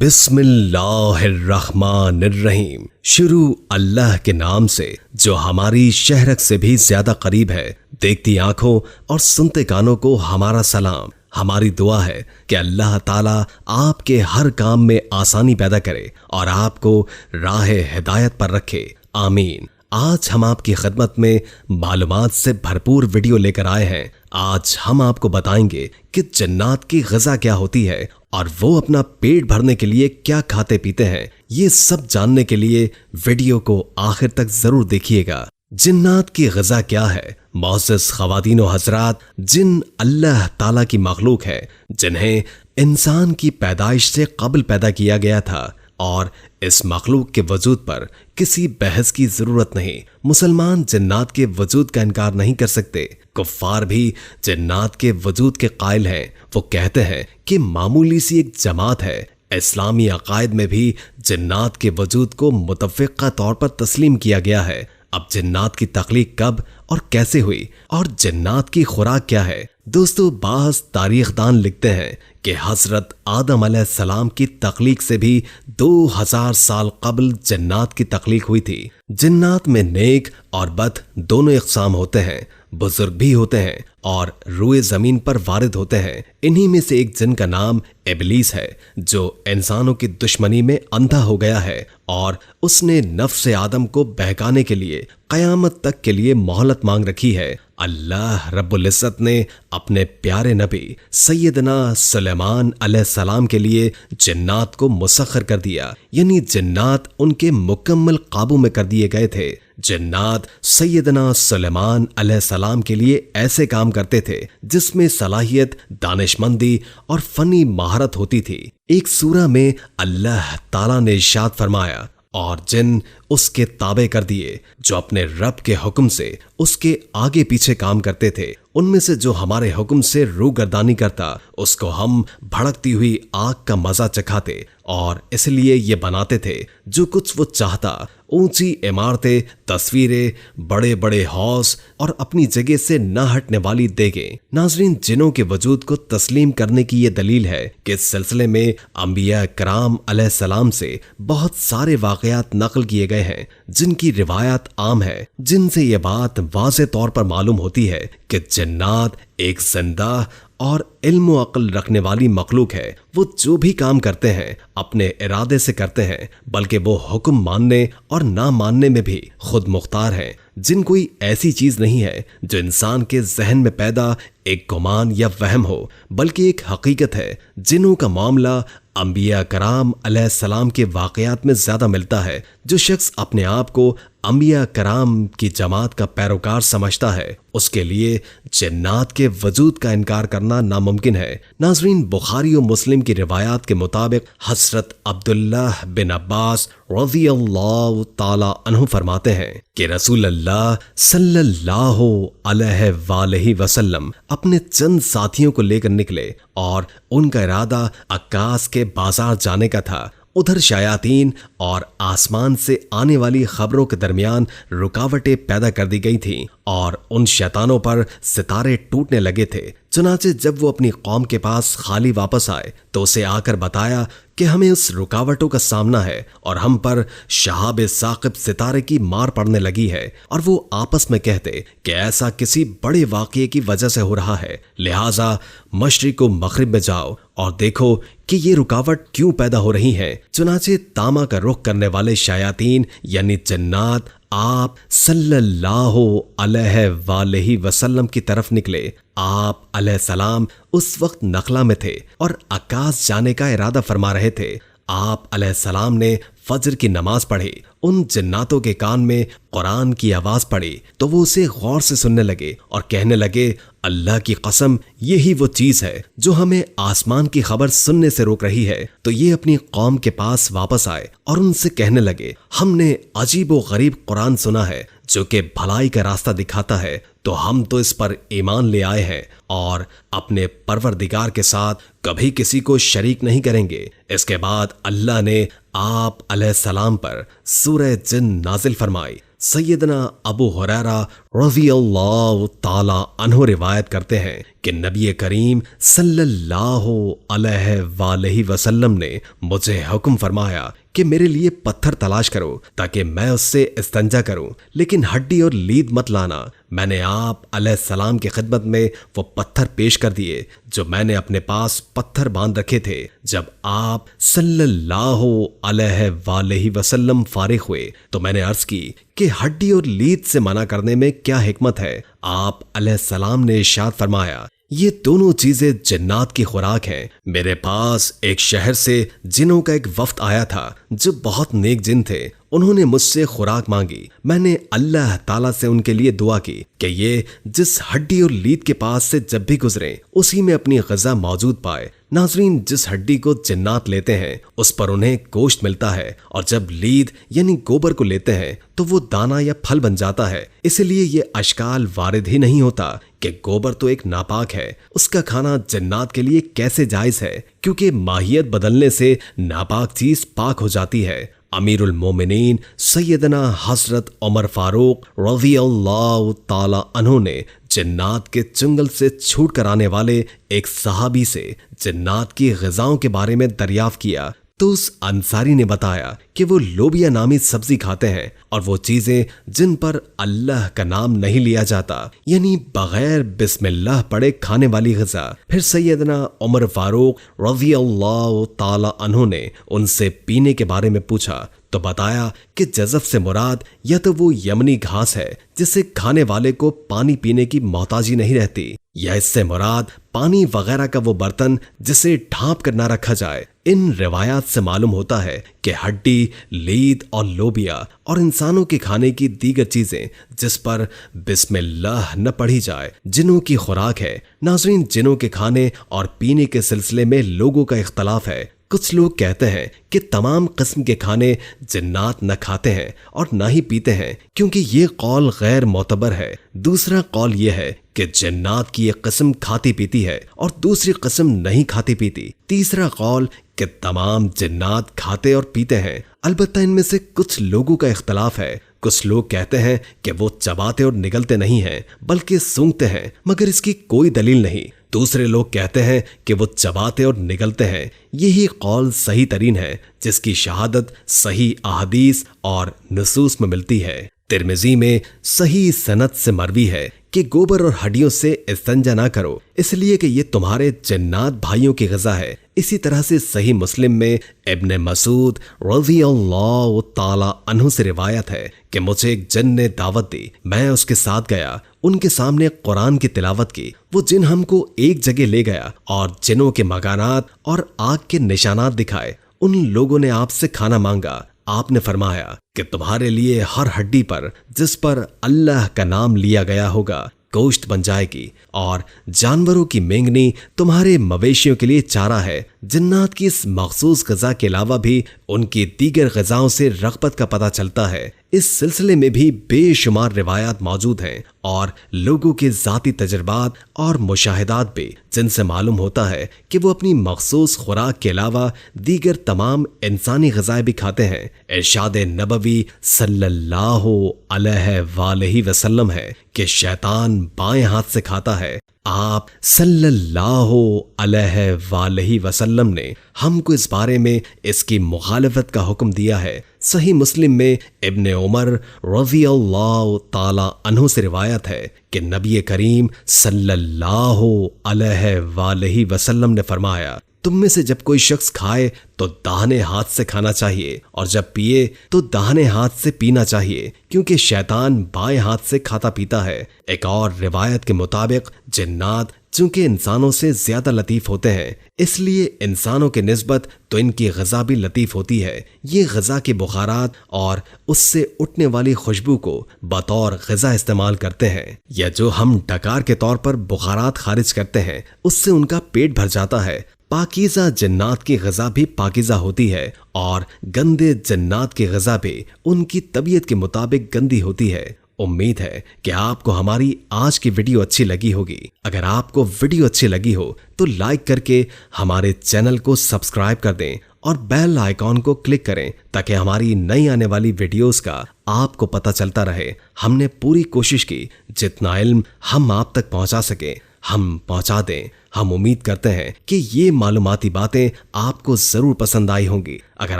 बिस्मिल्लाहिर्रहमानिर्रहीम। शुरू अल्लाह के नाम से जो हमारी शहरक से भी ज्यादा करीब है। देखती आंखों और सुनते कानों को हमारा सलाम। हमारी दुआ है कि अल्लाह ताला आपके हर काम में आसानी पैदा करे और आपको राह हिदायत पर रखे, आमीन। आज हम आपकी खिदमत में मालूमात से भरपूर वीडियो लेकर आए हैं। आज हम आपको बताएंगे कि जन्नात की ग़िज़ा क्या होती है और वो अपना पेट भरने के लिए क्या खाते पीते हैं। ये सब जानने के लिए वीडियो को आखिर तक जरूर देखिएगा। जन्नात की ग़िज़ा क्या है? मोअज़्ज़िज़ ख़वातीन व हज़रात, जिन अल्लाह ताला की मखलूक है, जिन्हें इंसान की पैदाइश से कबल पैदा किया गया था और इस मखलूक के वजूद पर किसी बहस की जरूरत नहीं। मुसलमान जन्नात के वजूद का इनकार नहीं कर सकते। कुफ्फार भी जन्नात के वजूद के कायल हैं। वो कहते हैं कि मामूली सी एक जमात है। इस्लामी अकायद में भी जन्नात के वजूद को मुतफ़्फ़िक़ा तौर पर तस्लीम किया गया है। अब जन्नात की तख्लीक कब और कैसे हुई और जन्नात की खुराक क्या है? दोस्तों, बाज़ तारीखदान लिखते हैं कि हज़रत आदम अलैहिस्सलाम की तख्लीक से भी 2000 साल कबल जन्नात की तख्लीक हुई थी। जन्नात में नेक और बद दोनों इक़साम होते हैं, बुजुर्ग भी होते हैं और रूए जमीन पर वारिद होते हैं। इन्हीं में से एक जिन का नाम इब्लीस है, जो इंसानों की दुश्मनी में अंधा हो गया है और उसने नफ्स आदम को बहकाने के लिए क़यामत तक के लिए मोहलत मांग रखी है। अल्लाह रब्बुल इज़्ज़त ने अपने प्यारे नबी सैयदना सुलेमान अलैहिस्सलाम के लिए जन्नात को मुसख्खर कर दिया, यानी जन्नात उनके मुकम्मल काबू में कर दिए गए थे। जन्नात सैयदना सुलेमान अलैहिस्सलाम के लिए ऐसे काम करते थे जिसमें सलाहियत, दानिशमंदी और फनी महारत होती थी। एक सूरा में अल्लाह ताला ने इरशाद फरमाया, और जिन उसके ताबे कर दिए जो अपने रब के हुक्म से उसके आगे पीछे काम करते थे। उनमें से जो हमारे हुक्म से रूगर्दानी करता उसको हम भड़कती हुई आग का मजा चखाते और इसलिए ये बनाते थे जो कुछ वो चाहता। ऊंची इमारतें, तस्वीरें, बड़े बड़े हौस और अपनी जगह से न हटने वाली देगें। नाज़रीन, जिनों के वजूद को तस्लीम करने की ये दलील है कि इस सिलसिले में अंबिया कराम अलैहिस्सलाम से बहुत सारे वाक़यात नकल किए गए हैं जिनकी रिवायत आम है, जिनसे ये बात वाज़े तौर पर मालूम होती है कि जन्नात एक जिंदा और इल्म व अक्ल रखने वाली मखलूक है। वो जो भी काम करते हैं अपने इरादे से करते हैं, बल्कि वो हुक्म मानने और ना मानने में भी खुद मुख्तार हैं। जिन कोई ऐसी चीज नहीं है जो इंसान के जहन में पैदा एक गुमान या वहम हो, बल्कि एक हकीकत है। जिनों का मामला अंबिया कराम अलैहिस्सलाम के वाक़यात में ज्यादा मिलता है। जो शख्स अपने आप को अंबिया कराम की जमात का पैरोकार समझता है, उसके लिए जन्नात के वजूद का इनकार करना नामुमकिन है। नाज़रीन, बुखारी और मुस्लिम की रिवायात के मुताबिक हज़रत अब्दुल्लाह बिन अब्बास रज़ियल्लाहु ताला अन्हु फरमाते हैं कि रसूलुल्लाह सल्लल्लाहु अलैहि वसल्लम अपने चंद साथियों को लेकर निकले और उनका इरादा अक्कास के बाजार जाने का था। उधर शयातीन और आसमान से आने वाली खबरों के दरमियान रुकावटें पैदा कर दी गई थीं और उन शैतानों पर सितारे टूटने लगे थे। चुनाचे जब वो अपनी कौम के पास खाली वापस आए तो उसे आकर बताया कि हमें उस रुकावटों का सामना है और हम पर शहाब साकिब सितारे की मार पड़ने लगी है। और वो आपस में कहते कि ऐसा किसी बड़े वाक़ये की वजह से हो रहा है, लिहाजा मशरिक़ व मग़रिब में जाओ और देखो कि ये रुकावट क्यों पैदा हो रही है। चुनाचे तामा का रुख करने वाले शयातीन यानी जन्नात आप सल्लल्लाहु अलैहि वसल्लम की तरफ निकले। आप अलैहिस्सलाम उस वक्त नखला में थे और अक्कास जाने का इरादा फरमा रहे थे। आप अलैहिस्सलाम ने फजर की नमाज पढ़ी। उन जन्नातों के कान में कुरान की आवाज पड़ी तो वो उसे गौर से सुनने लगे और कहने लगे, अल्लाह की कसम, यही वो चीज है जो हमें आसमान की खबर सुनने से रोक रही है। तो ये अपनी कौम के पास वापस आए और उनसे कहने लगे, हमने अजीब व गरीब कुरान सुना है जो कि भलाई का रास्ता दिखाता है, तो हम तो इस पर ईमान ले आए हैं और अपने परवरदिगार के साथ कभी किसी को शरीक नहीं करेंगे। इसके बाद अल्लाह ने आप अलैहिस्सलाम पर सूरह जिन नाजिल फरमाई। सैयदना अबू हुरैरा रज़ियल्लाहु ताला अन्हु रिवायत करते हैं कि नबी करीम सल्लल्लाहु अलैहि वसल्लम ने मुझे हुक्म फरमाया कि मेरे लिए पत्थर तलाश करो ताकि मैं उससे इस्तंजा करूं, लेकिन हड्डी और लीद मत लाना। मैंने आप अलैहिस्सलाम की खिदमत में वो पत्थर पेश कर दिए जो मैंने अपने पास पत्थर बांध रखे थे। जब आप सल्लल्लाहु अलैहि वसल्लम फारिग हुए तो मैंने अर्ज की कि हड्डी और लीद से मना करने में क्या हिकमत है। आप अलैहिस्सलाम ने इरशाद फरमाया, ये दोनों चीजें जिन्नात की खुराक हैं। मेरे पास एक शहर से जिनों का एक वफ्द आया था जो बहुत नेक जिन थे। उन्होंने मुझसे खुराक मांगी। मैंने अल्लाह ताला से उनके लिए दुआ की कि ये जिस हड्डी और लीद के पास से जब भी गुजरे उसी में अपनी ग़िज़ा मौजूद पाए। नाज़रीन, जिस हड्डी को जिन्नात लेते हैं उस पर उन्हें गोश्त मिलता है, और जब लीद यानी गोबर को लेते हैं तो वो दाना या फल बन जाता है। इसलिए ये अशकाल वारिद ही नहीं होता कि गोबर तो एक नापाक है, उसका खाना जिन्नात के लिए कैसे जायज है, क्योंकि माहियत बदलने से नापाक चीज पाक हो जाती है। अमीरुल मोमिनीन सैयदना हजरत उमर फारूक रज़ियल्लाहु ताला अन्हु ने जिन्नात के चुंगल से छूट कर आने वाले एक सहाबी से जिन्नात की ग़िज़ाओं के बारे में दरियाफ्त किया तो उस अंसारी ने बताया कि वो लोबिया नामी सब्जी खाते हैं और वो चीजें जिन पर अल्लाह का नाम नहीं लिया जाता, यानी बगैर बिस्मिल्लाह पढ़े खाने वाली ग़िज़ा। फिर सैयदना उमर फारूक रज़ियल्लाहु ताला अन्हु ने उनसे पीने के बारे में पूछा तो बताया कि जज़फ से मुराद या तो वो यमनी घास है जिसे खाने वाले को पानी पीने की मोहताजी नहीं रहती, या इससे मुराद पानी वगैरह का वो बर्तन जिसे ढांप कर ना रखा जाए। इन रिवायात से मालूम होता है कि हड्डी, लीद और लोबिया और इंसानों के खाने की दीगर चीजें जिस पर बिस्मिल्लाह न पढ़ी जाए जिनों की खुराक है। नाज़रीन, जिनों के खाने और पीने के सिलसिले में लोगों का इख्तलाफ है। कुछ लोग कहते हैं कि तमाम किस्म के खाने जिन्नात न खाते हैं और न ही पीते हैं क्योंकि ये कौल गैर मोतबर है। दूसरा कौल ये है कि जिन्नात की एक किस्म खाती पीती है और दूसरी किस्म नहीं खाती पीती। तीसरा कौल कि तमाम जिन्नात खाते और पीते हैं। अलबत्ता इनमें से कुछ लोगों का इख्तलाफ है। कुछ लोग कहते हैं कि वो चबाते और निगलते नहीं हैं बल्कि सूंघते हैं, मगर इसकी कोई दलील नहीं। दूसरे लोग कहते हैं कि वो चबाते और निगलते हैं। यही कौल सही तरीन है जिसकी शहादत सही अहदीस और नसूस में मिलती है। तिर्मिज़ी में सही सनद से मरवी है कि गोबर और हड्डियों से इस्तंजा ना करो इसलिए कि ये तुम्हारे जिन्नात भाइयों की ग़िज़ा है। इसी तरह से सही मुस्लिम में इब्ने मसूद रज़ियल्लाहु ताला अन्हु से रिवायत है कि मुझे एक जिन ने दावत दी, मैं उसके साथ गया, उनके सामने कुरान की तिलावत की। वो जिन हमको एक जगह ले गया और जिनों के मकानात और आग के निशानात दिखाए। उन लोगों ने आपसे खाना मांगा। आपने फरमाया कि तुम्हारे लिए हर हड्डी पर जिस पर अल्लाह का नाम लिया गया होगा गोश्त बन जाएगी, और जानवरों की मेंगनी तुम्हारे मवेशियों के लिए चारा है। जिन्नात की इस मखसूस ग़िज़ा के अलावा भी उनकी दीगर ग़िज़ाओं से रग़बत का पता चलता है। इस सिलसिले में भी बेशुमार रिवायात मौजूद हैं और लोगों के ज़ाती तजर्बात और मुशाहिदात भी, जिनसे मालूम होता है कि वो अपनी मखसूस खुराक के अलावा दीगर तमाम इंसानी ग़िज़ाएं भी खाते हैं। इरशाद नबवी सल्लल्लाहु अलैहि वसल्लम है कि शैतान बाएं हाथ से खाता है। आप सल्लल्लाहु अलैहि वसल्लम ने हमको इस बारे में इसकी मुखालफत का हुक्म दिया है। सही मुस्लिम में इब्ने उमर रज़ियल्लाहु ताला अन्हु से रिवायत है कि नबी करीम सल्लल्लाहु अलैहि वसल्लम ने फरमाया, तुम में से जब कोई शख्स खाए तो दाहिने हाथ से खाना चाहिए और जब पिए तो दाहिने हाथ से पीना चाहिए, क्योंकि शैतान बाएं हाथ से खाता पीता है। एक और रिवायत के मुताबिक जिन्नात चूंकि इंसानों से ज्यादा लतीफ होते हैं इसलिए इंसानों के निस्बत तो इनकी ग़िज़ा भी लतीफ होती है। ये ग़िज़ा के बुखारात और उससे उठने वाली खुशबू को बतौर ग़िज़ा इस्तेमाल करते हैं, या जो हम डकार के तौर पर बुखारात खारिज करते हैं उससे उनका पेट भर जाता है। पाकीज़ा जिन्नात की ग़िज़ा भी पाकीज़ा होती है और गंदे जिन्नात की ग़िज़ा भी उनकी तबीयत के मुताबिक गंदी होती है। उम्मीद है कि आपको हमारी आज की वीडियो अच्छी लगी होगी। अगर आपको वीडियो अच्छी लगी हो तो लाइक करके हमारे चैनल को सब्सक्राइब कर दें और बेल आइकॉन को क्लिक करें ताकि हमारी नई आने वाली वीडियोस का आपको पता चलता रहे। हमने पूरी कोशिश की जितना इल्म हम आप तक पहुंचा सके हम पहुंचा दें। हम उम्मीद करते हैं कि ये मालूमाती बातें आपको जरूर पसंद आई होंगी। अगर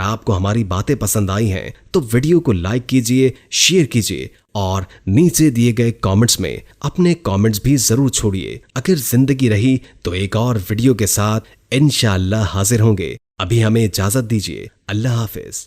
आपको हमारी बातें पसंद आई हैं तो वीडियो को लाइक कीजिए, शेयर कीजिए और नीचे दिए गए कमेंट्स में अपने कमेंट्स भी जरूर छोड़िए। अगर जिंदगी रही तो एक और वीडियो के साथ इंशाअल्लाह हाजिर होंगे। अभी हमें इजाजत दीजिए। अल्लाह हाफिज।